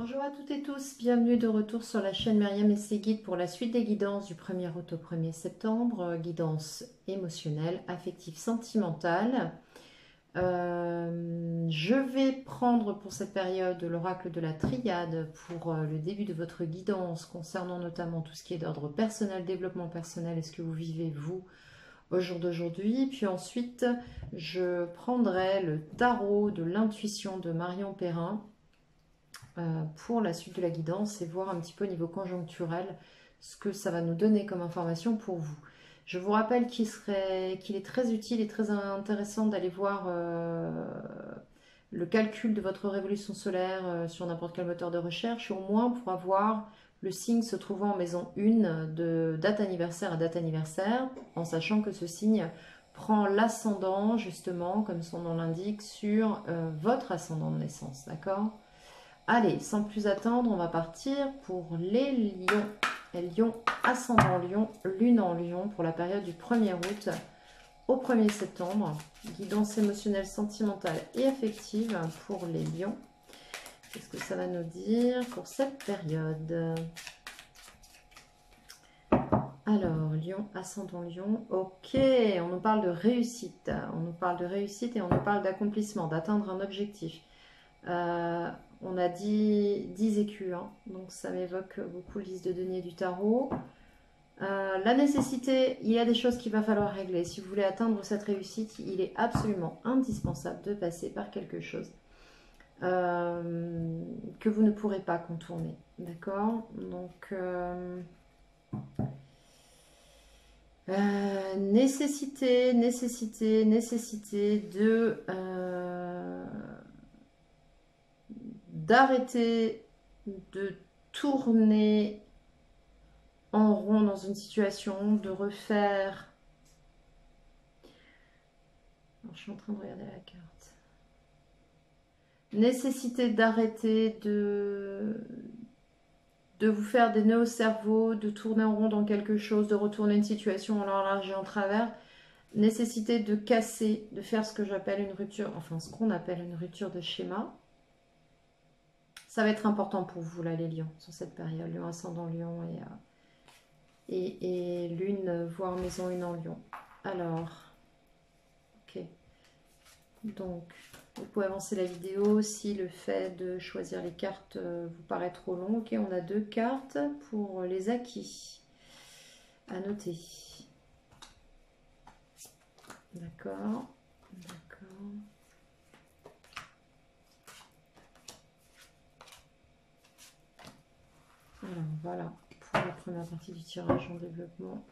Bonjour à toutes et tous, bienvenue de retour sur la chaîne Myriam et ses guides pour la suite des guidances du 1er août au 1er septembre, guidance émotionnelle, affective, sentimentale. Je vais prendre pour cette période l'oracle de la triade pour le début de votre guidance concernant notamment tout ce qui est d'ordre personnel, développement personnel et ce que vous vivez vous au jour d'aujourd'hui. Puis ensuite, je prendrai le tarot de l'intuition de Marion Perrin pour la suite de la guidance et voir un petit peu au niveau conjoncturel ce que ça va nous donner comme information pour vous. Je vous rappelle qu'il est très utile et très intéressant d'aller voir le calcul de votre révolution solaire sur n'importe quel moteur de recherche, au moins pour avoir le signe se trouvant en maison 1 de date anniversaire à date anniversaire, en sachant que ce signe prend l'ascendant, justement, comme son nom l'indique, sur votre ascendant de naissance, d'accord? Allez, sans plus attendre, on va partir pour les lions. Les lions, ascendant lion, lune en lion pour la période du 1er août au 1er septembre. Guidance émotionnelle, sentimentale et affective pour les lions. Qu'est-ce que ça va nous dire pour cette période? Alors, lion, ascendant lion. Ok, on nous parle de réussite. On nous parle de réussite et on nous parle d'accomplissement, d'atteindre un objectif. On a 10 écus, hein, donc ça m'évoque beaucoup le 10 de denier du tarot. La nécessité, il y a des choses qu'il va falloir régler. Si vous voulez atteindre cette réussite, il est absolument indispensable de passer par quelque chose que vous ne pourrez pas contourner. D'accord? Donc, nécessité de d'arrêter de tourner en rond dans une situation, de refaire... Alors, je suis en train de regarder la carte. Nécessité d'arrêter de vous faire des nœuds au cerveau, de tourner en rond dans quelque chose, de retourner une situation en large et en travers. Nécessité de casser, de faire ce que j'appelle une rupture, enfin ce qu'on appelle une rupture de schéma. Ça va être important pour vous, là, les lions, sur cette période. Lion, ascendant lion et lune, voire maison 1 en lion. Alors, ok. Donc, vous pouvez avancer la vidéo si le fait de choisir les cartes vous paraît trop long. Ok, on a 2 cartes pour les acquis. À noter. D'accord. D'accord. Alors, voilà. Pour la première partie du tirage en développement.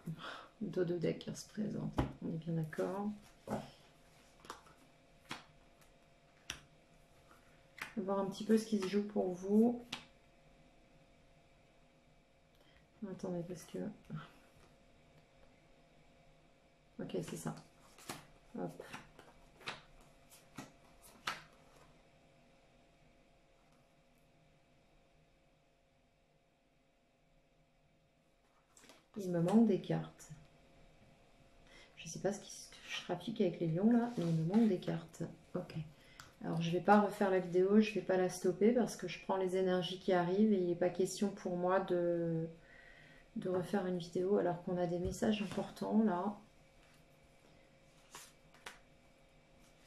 Dodo deck qui se présente. On est bien d'accord. On va voir un petit peu ce qui se joue pour vous. Attendez, parce que... Ok, c'est ça. Hop. Il me manque des cartes. Je ne sais pas ce que je trafique avec les lions là, mais il me manque des cartes. Ok. Alors je ne vais pas refaire la vidéo, je ne vais pas la stopper parce que je prends les énergies qui arrivent et il n'est pas question pour moi de refaire une vidéo alors qu'on a des messages importants là.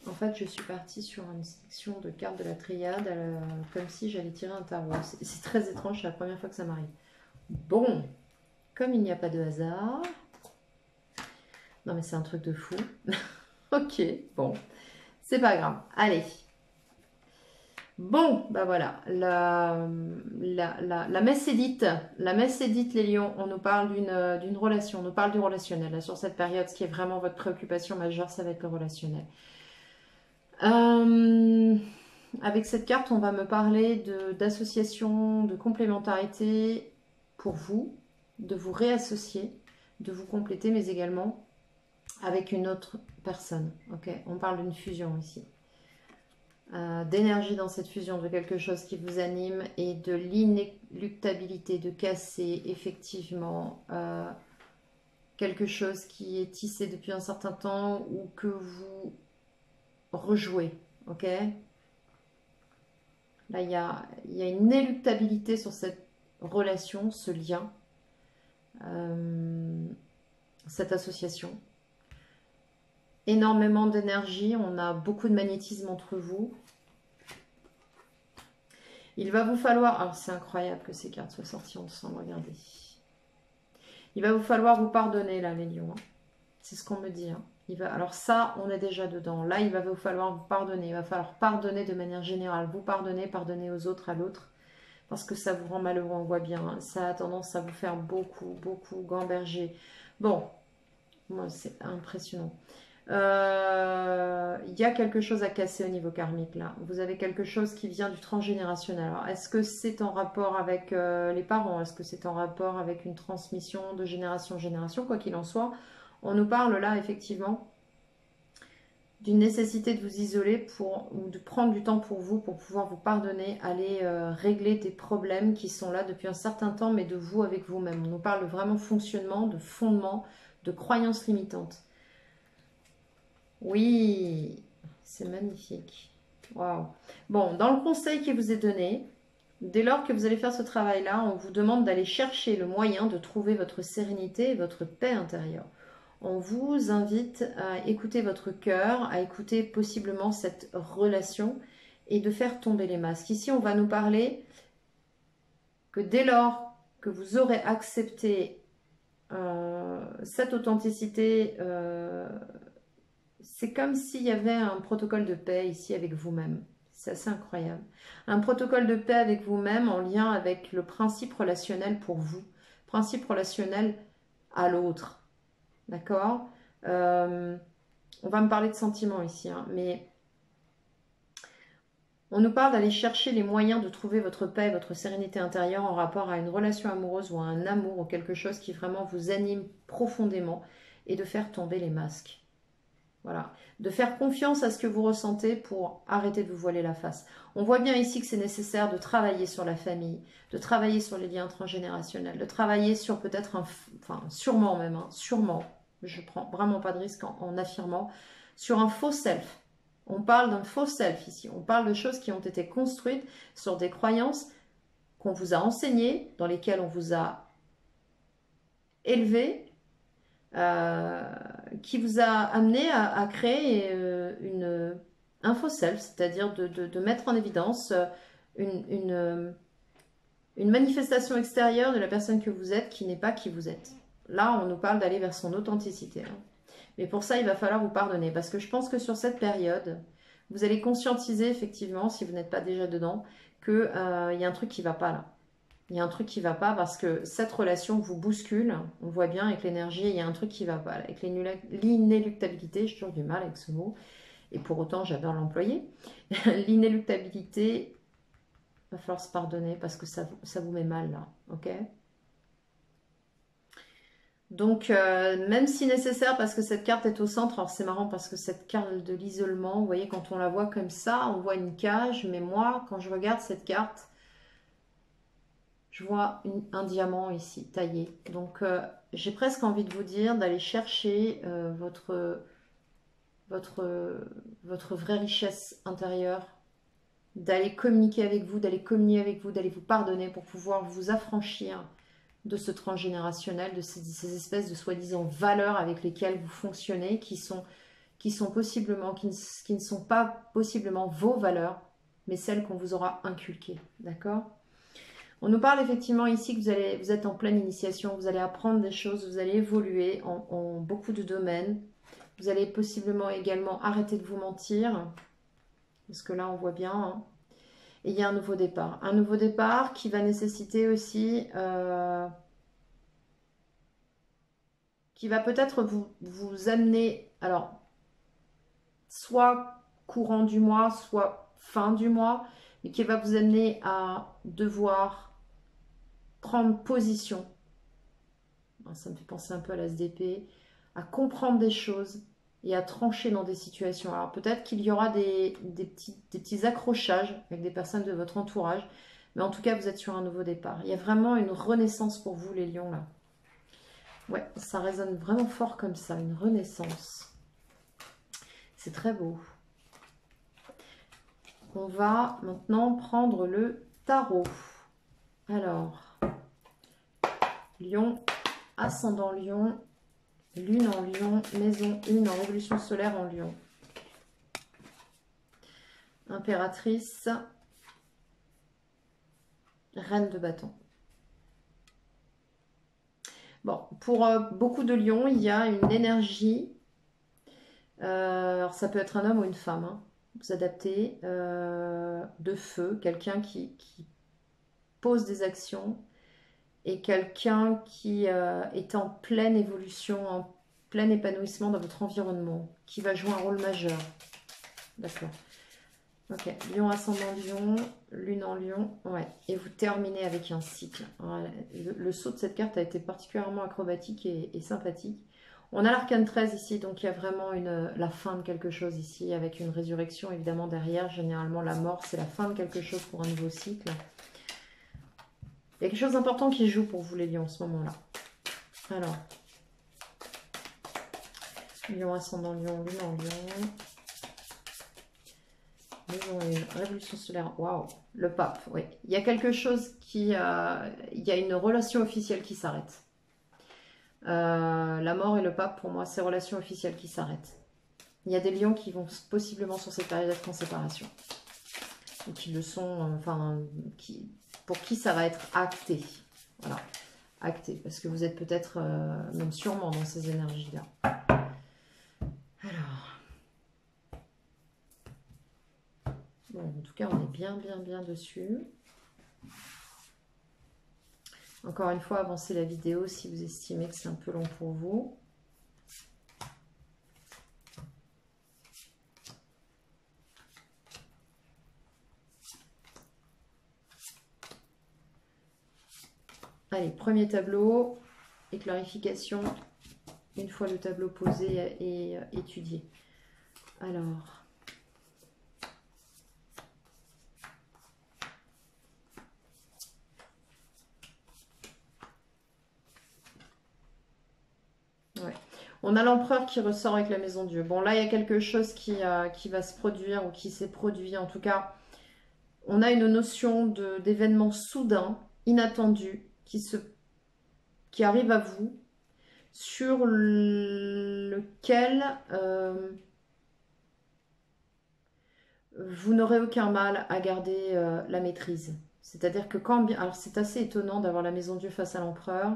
En fait, je suis partie sur une section de cartes de la triade comme si j'allais tirer un tarot. C'est très étrange, c'est la première fois que ça m'arrive. Bon, comme il n'y a pas de hasard... Non mais c'est un truc de fou. Ok, bon, c'est pas grave. Allez. Bon, bah voilà, la messe est dite. La messe est dite, les lions. On nous parle d'une relation, on nous parle du relationnel. Là, sur cette période, ce qui est vraiment votre préoccupation majeure, ça va être le relationnel. Avec cette carte, on va me parler d'association, de complémentarité pour vous, de vous réassocier, de vous compléter, mais également avec une autre personne. Ok, on parle d'une fusion ici. D'énergie dans cette fusion, de quelque chose qui vous anime et de l'inéluctabilité, de casser effectivement quelque chose qui est tissé depuis un certain temps ou que vous rejouez. Ok, Là, il y a une inéluctabilité sur cette relation, ce lien, cette association. Énormément d'énergie, on a beaucoup de magnétisme entre vous. Il va vous falloir... Alors, c'est incroyable que ces cartes soient sorties ensemble, regardez. Il va vous falloir vous pardonner, là, les lions. C'est ce qu'on me dit. Alors ça, on est déjà dedans. Là, il va vous falloir vous pardonner. Il va falloir pardonner de manière générale. Vous pardonner, pardonner aux autres, à l'autre. Parce que ça vous rend malheureux, on voit bien. Ça a tendance à vous faire beaucoup, beaucoup gamberger. Bon, moi, c'est impressionnant. Il y a quelque chose à casser au niveau karmique là. Vous avez quelque chose qui vient du transgénérationnel. Alors, est-ce que c'est en rapport avec les parents? Est-ce que c'est en rapport avec une transmission de génération en génération? Quoi qu'il en soit, on nous parle là effectivement d'une nécessité de vous isoler ou de prendre du temps pour vous, pour pouvoir vous pardonner, aller régler des problèmes qui sont là depuis un certain temps, mais de vous avec vous-même. On nous parle de vraiment fonctionnement, de fondement, de croyances limitantes. Oui, c'est magnifique. Waouh. Bon, dans le conseil qui vous est donné, dès lors que vous allez faire ce travail-là, on vous demande d'aller chercher le moyen de trouver votre sérénité et votre paix intérieure. On vous invite à écouter votre cœur, à écouter possiblement cette relation et de faire tomber les masques. Ici, on va nous parler que dès lors que vous aurez accepté cette authenticité, c'est comme s'il y avait un protocole de paix ici avec vous-même. C'est assez incroyable. Un protocole de paix avec vous-même en lien avec le principe relationnel pour vous. Principe relationnel à l'autre. D'accord on va me parler de sentiments ici, mais on nous parle d'aller chercher les moyens de trouver votre paix, votre sérénité intérieure en rapport à une relation amoureuse ou à un amour ou quelque chose qui vraiment vous anime profondément et de faire tomber les masques. Voilà, de faire confiance à ce que vous ressentez pour arrêter de vous voiler la face. On voit bien ici que c'est nécessaire de travailler sur la famille, de travailler sur les liens transgénérationnels, de travailler sur peut-être sûrement même, sûrement, je prends vraiment pas de risque en affirmant, sur un faux self. On parle d'un faux self ici, on parle de choses qui ont été construites sur des croyances qu'on vous a enseignées, dans lesquelles on vous a élevé, qui vous a amené à créer un faux self, c'est-à-dire de mettre en évidence une manifestation extérieure de la personne que vous êtes qui n'est pas qui vous êtes. Là, on nous parle d'aller vers son authenticité. Mais pour ça, il va falloir vous pardonner, parce que je pense que sur cette période, vous allez conscientiser effectivement, si vous n'êtes pas déjà dedans, qu'il y a un truc qui ne va pas là. Il y a un truc qui ne va pas parce que cette relation vous bouscule. On voit bien avec l'énergie, il y a un truc qui ne va pas. Avec l'inéluctabilité, j'ai toujours du mal avec ce mot. Et pour autant, j'adore l'employer. L'inéluctabilité, il va falloir se pardonner parce que ça vous met mal là. Ok ? Donc, même si nécessaire, parce que cette carte est au centre, alors c'est marrant parce que cette carte de l'isolement, vous voyez, quand on la voit comme ça, on voit une cage. Mais moi, quand je regarde cette carte, je vois un diamant ici, taillé. Donc, j'ai presque envie de vous dire d'aller chercher votre vraie richesse intérieure, d'aller communiquer avec vous, d'aller vous pardonner pour pouvoir vous affranchir de ce transgénérationnel, de ces espèces de soi-disant valeurs avec lesquelles vous fonctionnez, qui sont possiblement, qui ne sont pas possiblement vos valeurs, mais celles qu'on vous aura inculquées. D'accord ? On nous parle effectivement ici que vous êtes en pleine initiation, vous allez apprendre des choses, vous allez évoluer en beaucoup de domaines. Vous allez possiblement également arrêter de vous mentir, parce que là on voit bien. Et il y a un nouveau départ. Un nouveau départ qui va nécessiter aussi, qui va peut-être vous amener, alors, soit courant du mois, soit fin du mois, mais qui va vous amener à devoir prendre position. Ça me fait penser un peu à la SDP, à comprendre des choses et à trancher dans des situations. Alors peut-être qu'il y aura des petits accrochages avec des personnes de votre entourage, mais en tout cas vous êtes sur un nouveau départ. Il y a vraiment une renaissance pour vous les lions là. Ouais, ça résonne vraiment fort comme ça, une renaissance. C'est très beau. On va maintenant prendre le tarot. Alors, Lion, ascendant Lion, Lune en Lion, maison 1 en révolution solaire en Lion. Impératrice, Reine de bâton. Bon, pour beaucoup de lions, il y a une énergie. Alors, ça peut être un homme ou une femme, hein, vous adaptez. De feu, quelqu'un qui pose des actions et quelqu'un qui est en pleine évolution, en plein épanouissement dans votre environnement, qui va jouer un rôle majeur. D'accord. Ok, Lion ascendant Lion, Lune en Lion, ouais. Et vous terminez avec un cycle. Voilà. Le saut de cette carte a été particulièrement acrobatique et sympathique. On a l'arcane 13 ici, donc il y a vraiment la fin de quelque chose ici, avec une résurrection évidemment derrière. Généralement, la mort, c'est la fin de quelque chose pour un nouveau cycle. Il y a quelque chose d'important qui joue pour vous les lions en ce moment-là. Alors, Lion ascendant Lion, Lune en Lion. Révolution solaire, waouh, le pape, oui. Il y a quelque chose qui... il y a une relation officielle qui s'arrête. La mort et le pape, pour moi, c'est relation officielle qui s'arrête. Il y a des lions qui vont possiblement sur cette période être en séparation. Ou qui le sont, enfin, pour qui ça va être acté. Voilà, acté. Parce que vous êtes peut-être, même sûrement dans ces énergies-là. Alors... Bon, en tout cas, on est bien dessus. Encore une fois, avancez la vidéo si vous estimez que c'est un peu long pour vous. Allez, premier tableau et clarification une fois le tableau posé et étudié. Alors... On a l'empereur qui ressort avec la maison Dieu. Bon, là, il y a quelque chose qui va se produire ou qui s'est produit. En tout cas, on a une notion d'événement soudain, inattendu, qui arrive à vous, sur lequel vous n'aurez aucun mal à garder la maîtrise. C'est-à-dire que quand bien... Alors, c'est assez étonnant d'avoir la maison Dieu face à l'empereur.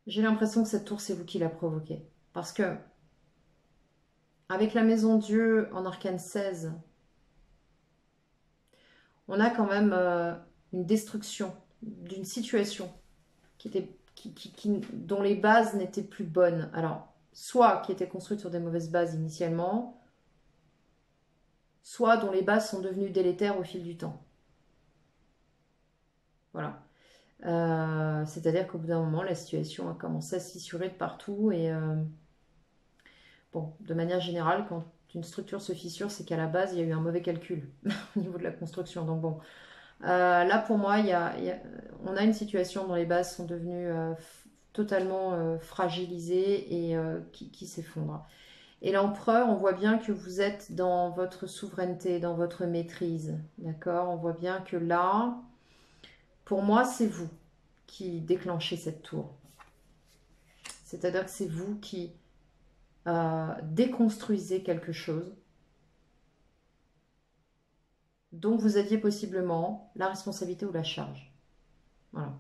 J'ai l'impression que cette tour, c'est vous qui l'a provoquée. Parce que, avec la maison Dieu en arcane 16, on a quand même une destruction d'une situation dont les bases n'étaient plus bonnes. Alors, soit qui était construite sur des mauvaises bases initialement, soit dont les bases sont devenues délétères au fil du temps. Voilà. C'est-à-dire qu'au bout d'un moment, la situation a commencé à se fissurer de partout. Et bon, de manière générale, quand une structure se fissure, c'est qu'à la base, il y a eu un mauvais calcul au niveau de la construction. Donc bon, là pour moi, on a une situation dont les bases sont devenues totalement fragilisées et qui s'effondrent. Et l'empereur, on voit bien que vous êtes dans votre souveraineté, dans votre maîtrise. D'accord? On voit bien que là, pour moi, c'est vous qui déclenchez cette tour. C'est-à-dire que c'est vous qui déconstruisez quelque chose dont vous aviez possiblement la responsabilité ou la charge. Voilà.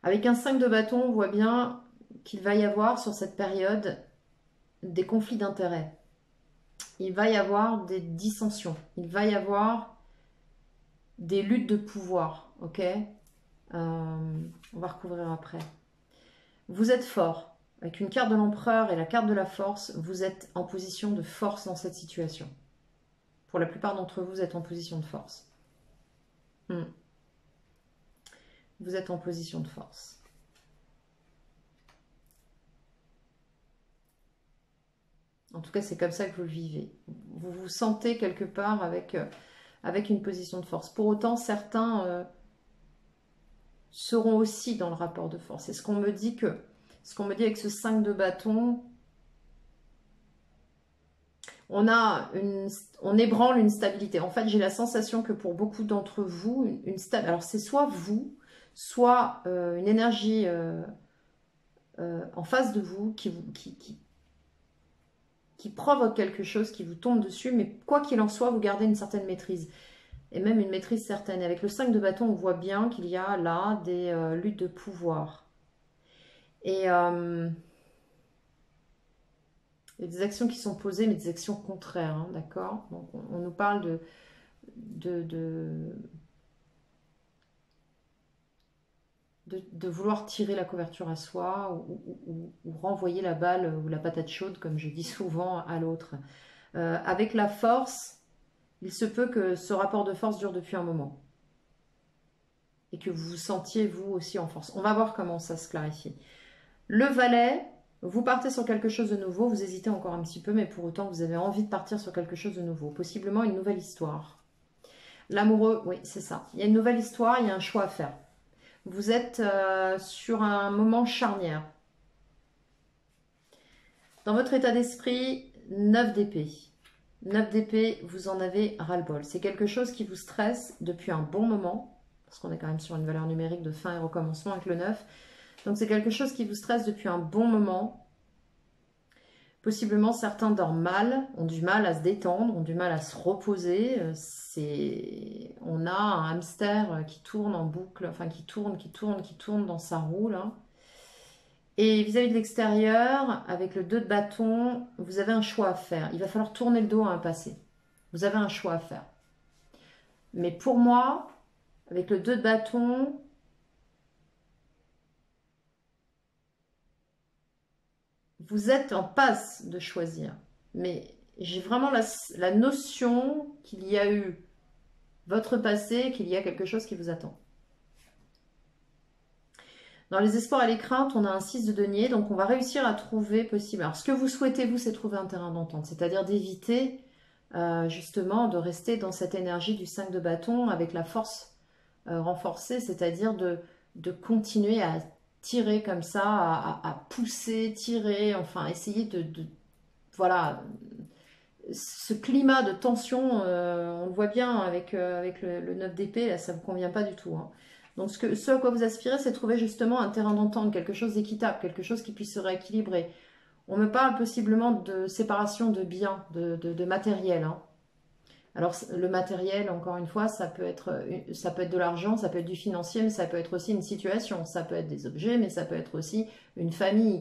Avec un 5 de bâton, on voit bien qu'il va y avoir sur cette période des conflits d'intérêts. Il va y avoir des dissensions. Il va y avoir des luttes de pouvoir. Ok, on va recouvrir après. Vous êtes fort. Avec une carte de l'empereur et la carte de la force, vous êtes en position de force dans cette situation. Pour la plupart d'entre vous, vous êtes en position de force. Vous êtes en position de force. En tout cas, c'est comme ça que vous le vivez. Vous vous sentez quelque part avec une position de force. Pour autant, certains seront aussi dans le rapport de force. Et ce qu'on me dit avec ce 5 de bâton, on ébranle une stabilité. En fait, j'ai la sensation que pour beaucoup d'entre vous, alors c'est soit vous, soit une énergie en face de vous qui provoque quelque chose, qui vous tombe dessus, mais quoi qu'il en soit, vous gardez une certaine maîtrise. Et même une maîtrise certaine. Avec le 5 de bâton, on voit bien qu'il y a là des luttes de pouvoir. Et il y a des actions qui sont posées, mais des actions contraires, hein, d'accord? Donc on nous parle de vouloir tirer la couverture à soi ou renvoyer la balle ou la patate chaude, comme je dis souvent, à l'autre. Avec la force, il se peut que ce rapport de force dure depuis un moment. Et que vous vous sentiez vous aussi en force. On va voir comment ça se clarifie. Le valet, vous partez sur quelque chose de nouveau, vous hésitez encore un petit peu, mais pour autant vous avez envie de partir sur quelque chose de nouveau. Possiblement une nouvelle histoire. L'amoureux, oui, c'est ça. Il y a une nouvelle histoire, il y a un choix à faire. Vous êtes sur un moment charnière. Dans votre état d'esprit, 9 d'épée. 9 d'épée, vous en avez ras-le-bol. C'est quelque chose qui vous stresse depuis un bon moment, parce qu'on est quand même sur une valeur numérique de fin et recommencement avec le 9. Donc c'est quelque chose qui vous stresse depuis un bon moment. Possiblement certains dorment mal, ont du mal à se détendre, ont du mal à se reposer. On a un hamster qui tourne en boucle, enfin qui tourne dans sa roue là. Et vis-à-vis de l'extérieur, avec le 2 de bâton, vous avez un choix à faire. Il va falloir tourner le dos à un passé. Vous avez un choix à faire. Mais pour moi, avec le 2 de bâton, vous êtes en passe de choisir. Mais j'ai vraiment la notion qu'il y a eu votre passé, qu'il y a quelque chose qui vous attend. Dans les espoirs et les craintes, on a un 6 de denier, donc on va réussir à trouver possible. Alors ce que vous souhaitez, vous, c'est trouver un terrain d'entente, c'est-à-dire d'éviter justement de rester dans cette énergie du 5 de bâton avec la force renforcée, c'est-à-dire de continuer à tirer comme ça, à pousser, tirer, enfin essayer voilà, ce climat de tension, on le voit bien avec le 9 d'épée, là ça ne vous convient pas du tout, hein. Donc ce à quoi vous aspirez, c'est trouver justement un terrain d'entente, quelque chose d'équitable, quelque chose qui puisse se rééquilibrer. On me parle possiblement de séparation de biens, de matériel, hein. Alors le matériel, encore une fois, ça peut être de l'argent, ça peut être du financier, mais ça peut être aussi une situation. Ça peut être des objets, mais ça peut être aussi une famille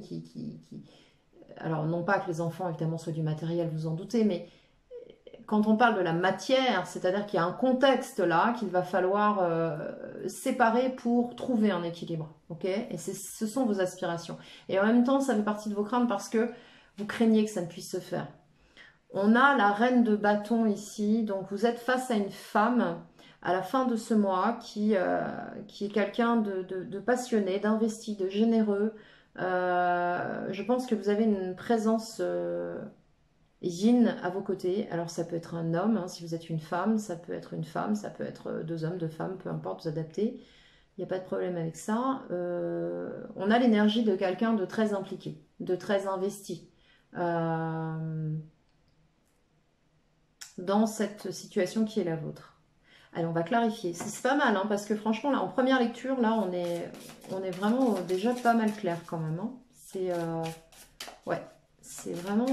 Alors non pas que les enfants, évidemment, soient du matériel, vous en doutez, mais quand on parle de la matière, c'est-à-dire qu'il y a un contexte là qu'il va falloir séparer pour trouver un équilibre. Ok? Et ce sont vos aspirations. Et en même temps, ça fait partie de vos craintes parce que vous craignez que ça ne puisse se faire. On a la reine de bâton ici, donc vous êtes face à une femme à la fin de ce mois qui est quelqu'un de passionné, d'investi, de généreux. Je pense que vous avez une présence yin à vos côtés. Alors ça peut être un homme, hein, si vous êtes une femme, ça peut être une femme, ça peut être deux hommes, deux femmes, peu importe, vous adaptez. Il n'y a pas de problème avec ça. On a l'énergie de quelqu'un de très impliqué, de très investi. Dans cette situation qui est la vôtre. Allez, on va clarifier. C'est pas mal, hein, parce que franchement, là, en première lecture, là, on est vraiment déjà pas mal clair quand même, hein. Ouais, c'est vraiment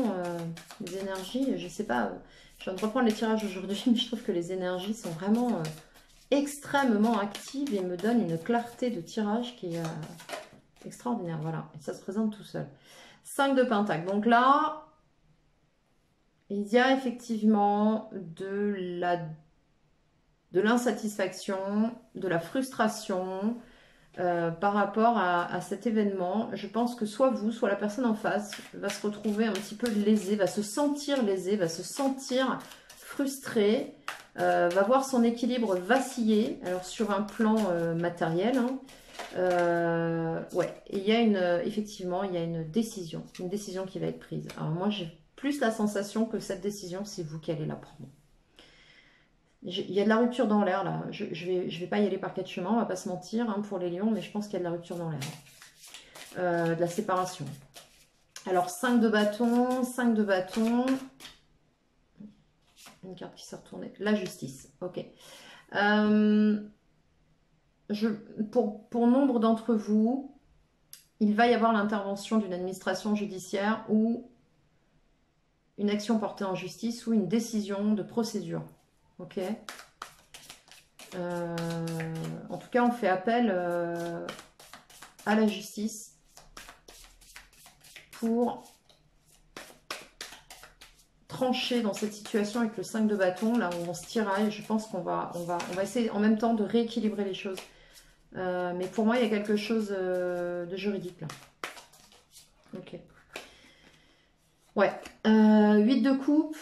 les énergies, je sais pas, je viens de reprendre les tirages aujourd'hui, mais je trouve que les énergies sont vraiment extrêmement actives et me donnent une clarté de tirage qui est extraordinaire. Voilà, et ça se présente tout seul. 5 de pentacle. Donc là, il y a effectivement de l'insatisfaction, de la frustration par rapport à cet événement. Je pense que soit vous, soit la personne en face va se retrouver un petit peu lésée, va se sentir lésée, va se sentir frustrée, va voir son équilibre vaciller, alors sur un plan matériel, hein. Ouais, et il y a effectivement, il y a une décision qui va être prise. Alors moi, j'ai plus la sensation que cette décision, c'est vous qui allez la prendre. Il y a de la rupture dans l'air, là. Je vais pas y aller par quatre chemins, on va pas se mentir, hein, pour les lions, mais je pense qu'il y a de la rupture dans l'air. De la séparation. Alors, 5 de bâton, 5 de bâton. Une carte qui s'est retournée. La justice. Ok. Pour nombre d'entre vous, il va y avoir l'intervention d'une administration judiciaire ou une action portée en justice ou une décision de procédure. Ok. En tout cas, on fait appel à la justice pour trancher dans cette situation avec le 5 de bâton, là où on se tiraille. Je pense qu'on va essayer en même temps de rééquilibrer les choses. Mais pour moi, il y a quelque chose de juridique là. Ok. Ouais. 8 de coupe.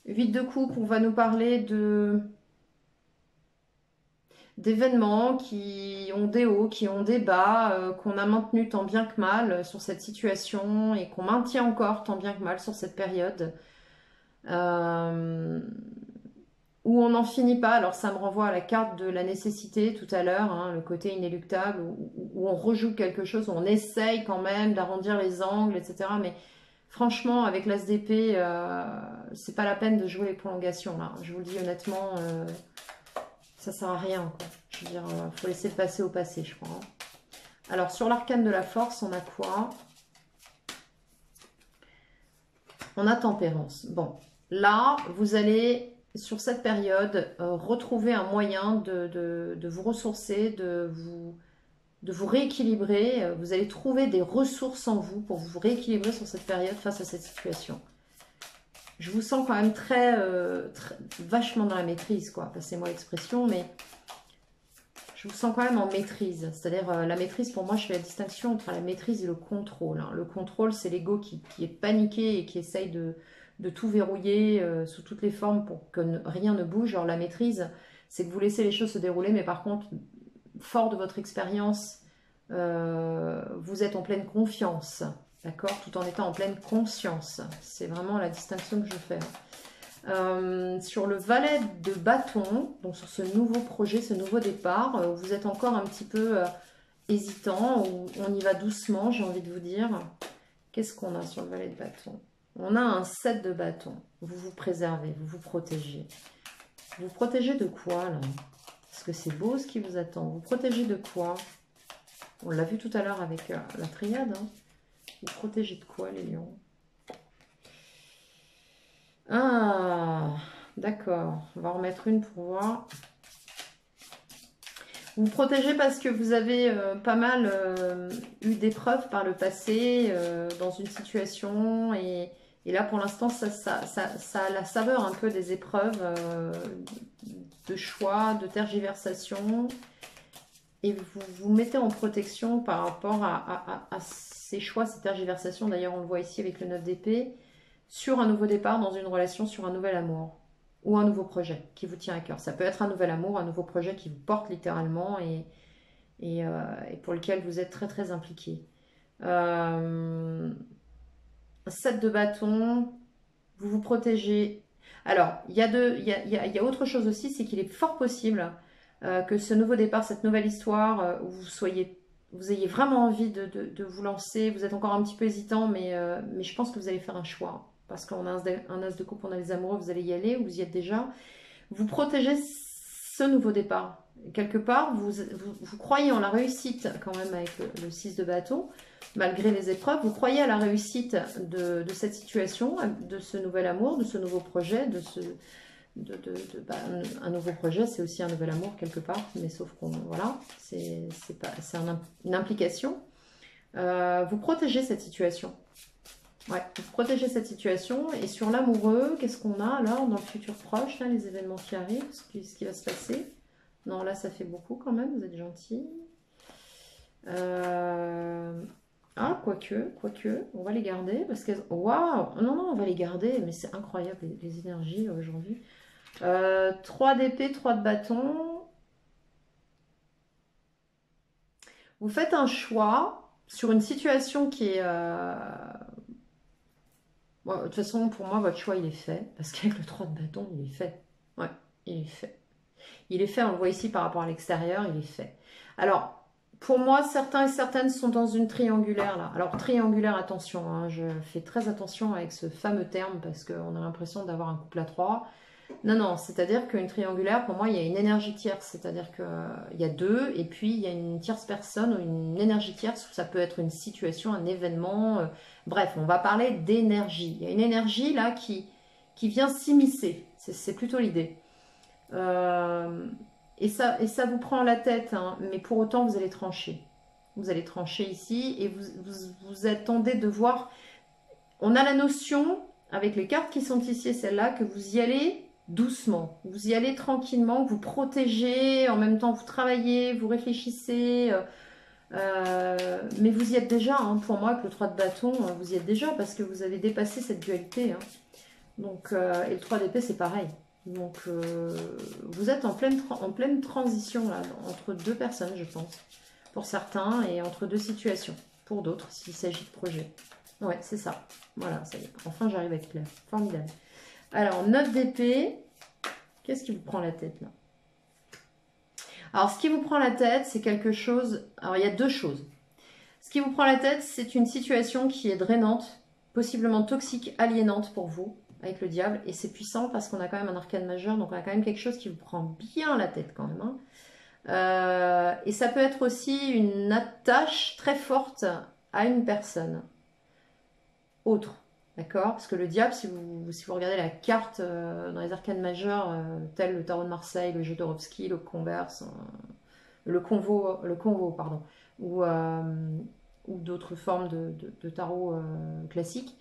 8 de coupe, on va nous parler d'événements qui ont des hauts, qui ont des bas, qu'on a maintenu tant bien que mal sur cette situation et qu'on maintient encore tant bien que mal sur cette période. Où on n'en finit pas. Alors ça me renvoie à la carte de la nécessité tout à l'heure, hein, le côté inéluctable, où on rejoue quelque chose, où on essaye quand même d'arrondir les angles, etc. Mais franchement, avec l'As d'épée, c'est pas la peine de jouer les prolongations là. Je vous le dis honnêtement, ça sert à rien, quoi. Je veux dire, faut laisser le passé au passé, je crois. Hein. Alors sur l'arcane de la force, on a quoi? On a tempérance. Bon, là, vous allez, sur cette période, retrouver un moyen de vous ressourcer, de vous rééquilibrer. Vous allez trouver des ressources en vous pour vous rééquilibrer sur cette période face à cette situation. Je vous sens quand même vachement dans la maîtrise, quoi. Passez-moi l'expression, mais je vous sens quand même en maîtrise. C'est-à-dire, la maîtrise, pour moi, je fais la distinction entre la maîtrise et le contrôle. Hein. Le contrôle, c'est l'ego qui est paniqué et qui essaye de tout verrouiller sous toutes les formes pour que rien ne bouge. Alors, la maîtrise, c'est que vous laissez les choses se dérouler, mais par contre, fort de votre expérience, vous êtes en pleine confiance. D'accord? Tout en étant en pleine conscience. C'est vraiment la distinction que je fais. Sur le valet de bâton, donc sur ce nouveau projet, ce nouveau départ, vous êtes encore un petit peu hésitant, ou on y va doucement, j'ai envie de vous dire. Qu'est-ce qu'on a sur le valet de bâton? On a un 7 de bâton. Vous vous préservez, vous vous protégez. Vous vous protégez de quoi là? Parce que c'est beau ce qui vous attend. Vous protégez de quoi? On l'a vu tout à l'heure avec la triade. Hein. Vous protégez de quoi les lions? Ah, d'accord. On va en remettre une pour voir. Vous vous protégez parce que vous avez pas mal eu d'épreuves par le passé dans une situation. Et là, pour l'instant, ça a la saveur un peu des épreuves de choix, de tergiversation. Et vous vous mettez en protection par rapport à ces choix, ces tergiversations. D'ailleurs, on le voit ici avec le 9 d'épée. Sur un nouveau départ dans une relation, sur un nouvel amour ou un nouveau projet qui vous tient à cœur. Ça peut être un nouvel amour, un nouveau projet qui vous porte littéralement et pour lequel vous êtes très très impliqué. 7 de bâton, vous vous protégez. Alors, il y a autre chose aussi, c'est qu'il est fort possible que ce nouveau départ, cette nouvelle histoire, où vous ayez vraiment envie de vous lancer. Vous êtes encore un petit peu hésitant, mais je pense que vous allez faire un choix. Parce qu'on a un as de coupe, on a les amoureux, vous allez y aller, ou vous y êtes déjà. Vous protégez ce nouveau départ. Quelque part, vous croyez en la réussite quand même avec le 6 de bâton, malgré les épreuves. Vous croyez à la réussite de cette situation, de ce nouvel amour, de ce nouveau projet, un nouveau projet, c'est aussi un nouvel amour quelque part, mais sauf qu'on, voilà, c'est une implication. Vous protégez cette situation. Ouais, vous protégez cette situation. Et sur l'amoureux, qu'est-ce qu'on a là dans le futur proche, là, les événements qui arrivent, ce qui va se passer? Non, là, ça fait beaucoup quand même, vous êtes gentil. Ah, quoique, on va les garder parce que... Waouh! Non, on va les garder, mais c'est incroyable les énergies aujourd'hui. 3 d'épée, 3 de bâton. Vous faites un choix sur une situation qui est... Bon, de toute façon, pour moi, votre choix, il est fait. Parce qu'avec le 3 de bâton, il est fait. Ouais, il est fait. Il est fait, on le voit ici par rapport à l'extérieur, il est fait. Alors, pour moi, certains et certaines sont dans une triangulaire là. Alors triangulaire, attention, hein, je fais très attention avec ce fameux terme parce qu'on a l'impression d'avoir un couple à trois. Non, non, c'est-à-dire qu'une triangulaire, pour moi, il y a une énergie tierce, c'est-à-dire qu'il y a deux, et puis il y a une tierce personne ou une énergie tierce, ça peut être une situation, un événement, bref, on va parler d'énergie. Il y a une énergie là qui vient s'immiscer, c'est plutôt l'idée. Euh, et ça vous prend la tête, hein, mais pour autant, vous allez trancher. Vous allez trancher ici, et vous attendez de voir. On a la notion, avec les cartes qui sont ici et celles-là, que vous y allez doucement, vous y allez tranquillement, vous protégez, en même temps vous travaillez, vous réfléchissez, mais vous y êtes déjà, hein, pour moi avec le 3 de bâton, vous y êtes déjà parce que vous avez dépassé cette dualité, hein. Donc, et le 3 d'épée c'est pareil, donc vous êtes en pleine transition là, entre deux personnes je pense, pour certains, et entre deux situations, pour d'autres s'il s'agit de projets. Ouais, c'est ça. Voilà, ça y est. Enfin, j'arrive à être claire. Formidable. Alors, 9 d'épée. Qu'est-ce qui vous prend la tête, là? Alors, ce qui vous prend la tête, c'est quelque chose... Alors, il y a deux choses. Ce qui vous prend la tête, c'est une situation qui est drainante, possiblement toxique, aliénante pour vous, avec le diable. Et c'est puissant parce qu'on a quand même un arcane majeur, donc on a quand même quelque chose qui vous prend bien la tête, quand même, hein. Et ça peut être aussi une attache très forte à une personne autre, d'accord? Parce que le diable, si vous regardez la carte dans les arcanes majeurs, tels le tarot de Marseille, le Jodorowsky, le Converse, le Convo, pardon, ou d'autres formes de tarot classiques,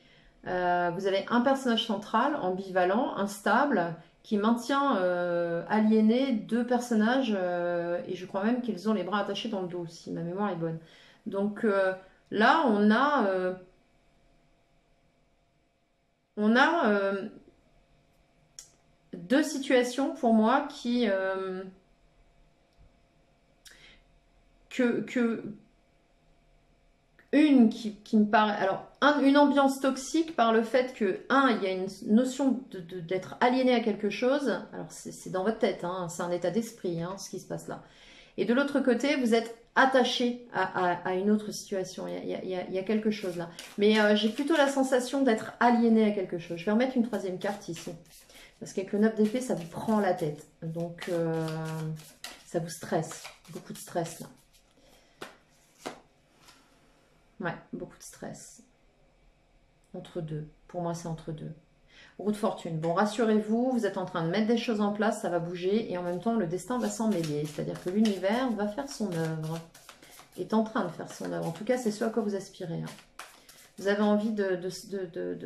vous avez un personnage central, ambivalent, instable, qui maintient aliéné deux personnages, et je crois même qu'ils ont les bras attachés dans le dos, si ma mémoire est bonne. Donc là, on a deux situations pour moi une qui me paraît... Alors, une ambiance toxique par le fait que, il y a une notion d'être aliéné à quelque chose. Alors, c'est dans votre tête, hein, c'est un état d'esprit, hein, ce qui se passe là. Et de l'autre côté, vous êtes attaché à une autre situation. Il y a quelque chose là. Mais j'ai plutôt la sensation d'être aliéné à quelque chose. Je vais remettre une troisième carte ici. Parce qu'avec le 9 d'épée, ça vous prend la tête. Donc, ça vous stresse. Beaucoup de stress là. Ouais, beaucoup de stress. Entre deux. Pour moi, c'est entre deux. Roue de fortune. Bon, rassurez-vous, vous êtes en train de mettre des choses en place, ça va bouger, et en même temps, le destin va s'en mêler. C'est-à-dire que l'univers va faire son œuvre. Est en train de faire son œuvre. En tout cas, c'est ce à quoi vous aspirez, hein. Vous avez envie de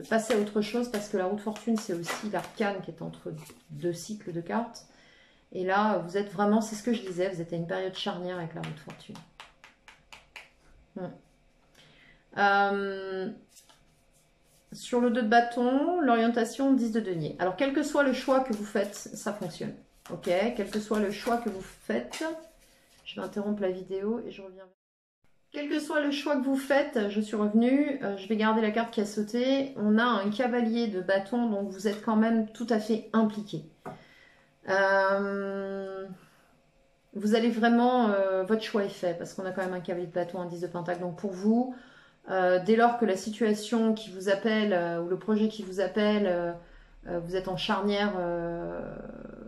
passer à autre chose, parce que la roue de fortune, c'est aussi l'arcane qui est entre deux cycles de cartes. Et là, vous êtes vraiment, c'est ce que je disais, vous êtes à une période charnière avec la roue de fortune. Sur le 2 de bâton, l'orientation 10 de denier. Alors, quel que soit le choix que vous faites, ça fonctionne. Ok, quel que soit le choix que vous faites, je vais interrompre la vidéo et je reviens. Quel que soit le choix que vous faites, je suis revenue, je vais garder la carte qui a sauté. On a un cavalier de bâton, donc vous êtes quand même tout à fait impliqué. Vous allez vraiment, votre choix est fait, parce qu'on a quand même un cavalier de bâton, un 10 de pentacle. Donc pour vous, dès lors que la situation qui vous appelle, ou le projet qui vous appelle, vous êtes en charnière,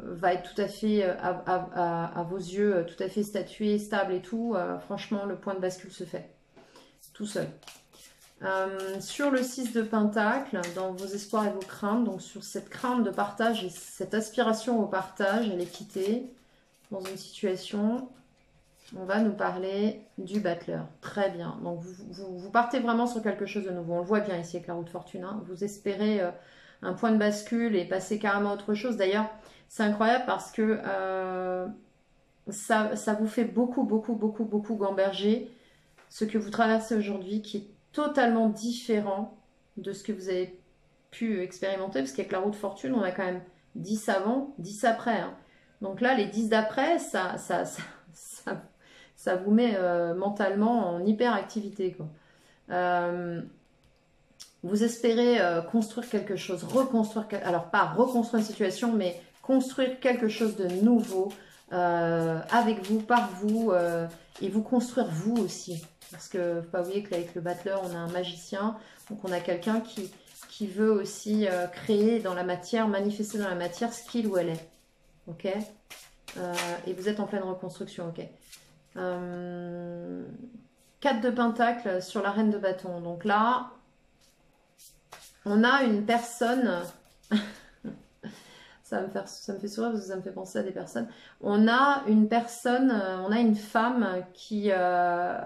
va être tout à fait, à vos yeux, tout à fait statué, stable et tout, franchement, le point de bascule se fait, tout seul. Sur le 6 de pentacle, dans vos espoirs et vos craintes, donc sur cette crainte de partage et cette aspiration au partage, à l'équité, dans une situation, on va nous parler du battleur. Très bien. Donc, vous partez vraiment sur quelque chose de nouveau. On le voit bien ici avec la roue de fortune, hein. Vous espérez un point de bascule et passer carrément à autre chose. D'ailleurs, c'est incroyable parce que ça vous fait beaucoup gamberger ce que vous traversez aujourd'hui, qui est totalement différent de ce que vous avez pu expérimenter. Parce qu'avec la roue de fortune, on a quand même 10 avant, 10 après, hein. Donc là, les 10 d'après, ça vous met mentalement en hyperactivité, quoi. Vous espérez construire quelque chose, reconstruire, alors pas reconstruire une situation, mais construire quelque chose de nouveau, avec vous, par vous, et vous construire vous aussi. Parce que faut pas oublier qu'avec le battleur, on a un magicien, donc on a quelqu'un qui veut aussi créer dans la matière, manifester dans la matière ce qu'il ou elle est. Ok, et vous êtes en pleine reconstruction, ok. 4 de Pentacle sur la Reine de Bâton. Donc là, on a une personne... ça me fait sourire parce que ça me fait penser à des personnes. On a une personne, on a une femme qui va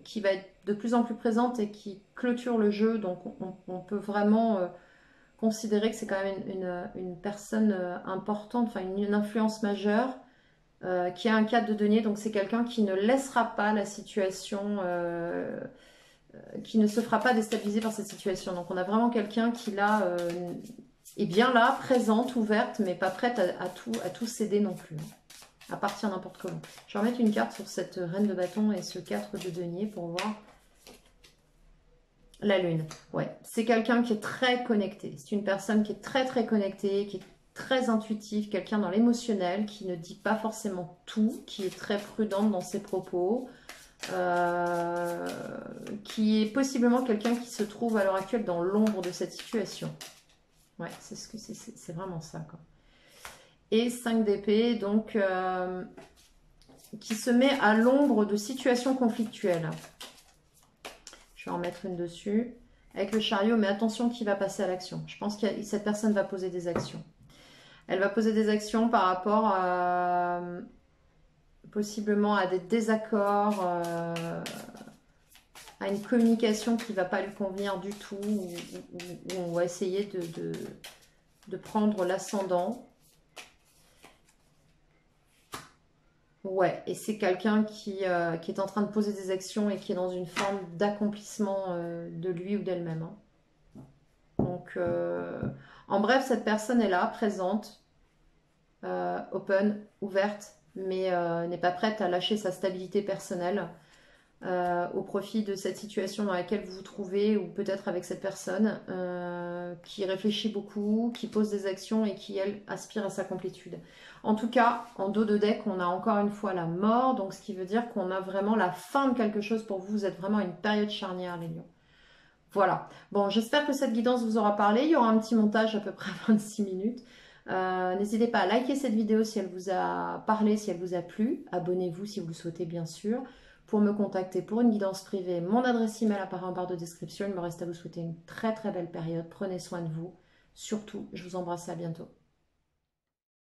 être de plus en plus présente et qui clôture le jeu. Donc on peut vraiment considérer que c'est quand même une personne importante, enfin une influence majeure. Qui a un cadre de denier, donc c'est quelqu'un qui ne laissera pas la situation, qui ne se fera pas déstabiliser par cette situation. Donc on a vraiment quelqu'un qui là est bien là, présente, ouverte, mais pas prête à tout céder non plus, à partir n'importe comment. Je vais remettre une carte sur cette reine de bâton et ce 4 de denier pour voir. La lune, ouais, c'est quelqu'un qui est très connecté. C'est une personne qui est très très connectée, qui est très intuitive, quelqu'un dans l'émotionnel, qui ne dit pas forcément tout, qui est très prudente dans ses propos, qui est possiblement quelqu'un qui se trouve à l'heure actuelle dans l'ombre de cette situation. Ouais, c'est vraiment ça, quoi. Et 5 d'épée, donc, qui se met à l'ombre de situations conflictuelles. Je vais en mettre une dessus. Avec le chariot, mais attention qui va passer à l'action. Je pense que cette personne va poser des actions. Elle va poser des actions par rapport à, possiblement à des désaccords, à une communication qui ne va pas lui convenir du tout, où on va essayer de prendre l'ascendant. Ouais, et c'est quelqu'un qui est en train de poser des actions et qui est dans une forme d'accomplissement de lui ou d'elle-même. Hein. Donc, en bref, cette personne est là, présente, open, ouverte, mais n'est pas prête à lâcher sa stabilité personnelle au profit de cette situation dans laquelle vous vous trouvez, ou peut-être avec cette personne qui réfléchit beaucoup, qui pose des actions et qui, elle, aspire à sa complétude. En tout cas, en dos de deck, on a encore une fois la mort, donc ce qui veut dire qu'on a vraiment la fin de quelque chose pour vous. Vous êtes vraiment à une période charnière, les lions. Voilà. Bon, j'espère que cette guidance vous aura parlé. Il y aura un petit montage à peu près 26 minutes. N'hésitez pas à liker cette vidéo si elle vous a parlé, si elle vous a plu. Abonnez-vous si vous le souhaitez, bien sûr. Pour me contacter pour une guidance privée, mon adresse email apparaît en barre de description. Il me reste à vous souhaiter une très très belle période. Prenez soin de vous. Surtout, je vous embrasse, à bientôt.